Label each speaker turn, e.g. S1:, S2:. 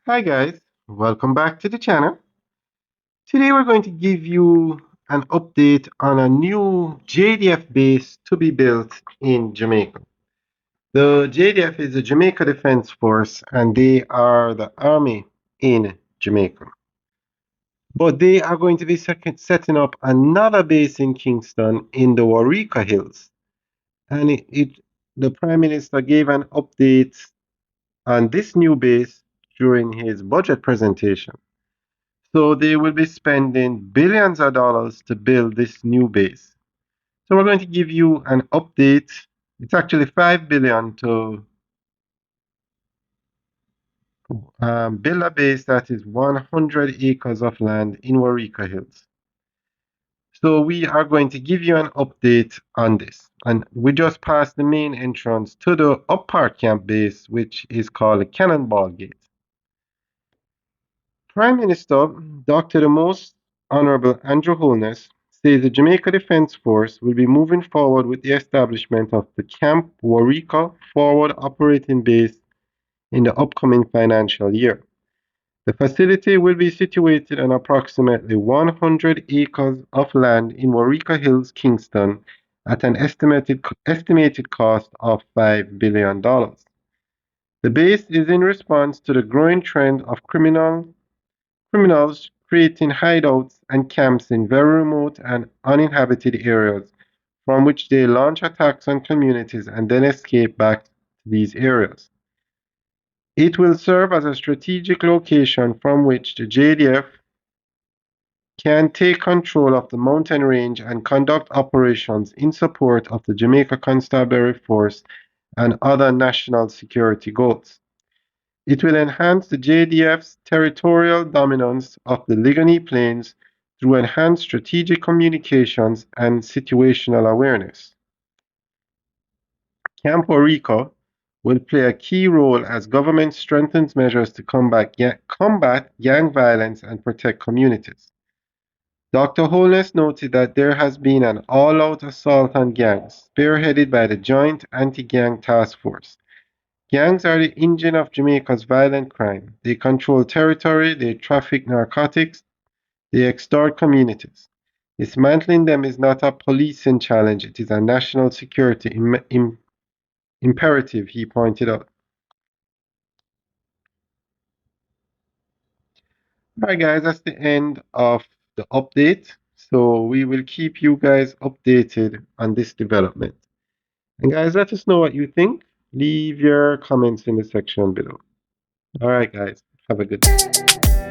S1: Hi guys, welcome back to the channel. Today we're going to give you an update on a new JDF base to be built in Jamaica. The JDF is the Jamaica Defense Force and they are the army in Jamaica. But they are going to be setting up another base in Kingston in the Wareika Hills. And the Prime Minister gave an update on this new base during his budget presentation. So they will be spending billions of dollars to build this new base. So we're going to give you an update. It's actually 5 billion to build a base that is 100 acres of land in Wareika Hills. So we are going to give you an update on this. And we just passed the main entrance to the Up Park Camp base, which is called the Cannonball Gate. Prime Minister Dr. the Most Honorable Andrew Holness says the Jamaica Defense Force will be moving forward with the establishment of the Camp Wareika Forward Operating Base in the upcoming financial year. The facility will be situated on approximately 100 acres of land in Wareika Hills, Kingston, at an estimated cost of $5 billion. The base is in response to the growing trend of criminals creating hideouts and camps in very remote and uninhabited areas from which they launch attacks on communities and then escape back to these areas. It will serve as a strategic location from which the JDF can take control of the mountain range and conduct operations in support of the Jamaica Constabulary Force and other national security goals. It will enhance the JDF's territorial dominance of the Ligoni Plains through enhanced strategic communications and situational awareness. Camp Wareika will play a key role as government strengthens measures to combat gang violence and protect communities. Dr. Holness noted that there has been an all-out assault on gangs, spearheaded by the Joint Anti-Gang Task Force. Gangs are the engine of Jamaica's violent crime. They control territory, they traffic narcotics, they extort communities. Dismantling them is not a policing challenge, it is a national security imperative, he pointed out. Alright, guys, that's the end of the update. So we will keep you guys updated on this development. And guys, let us know what you think. Leave your comments in the section below. Alright, guys, have a good day.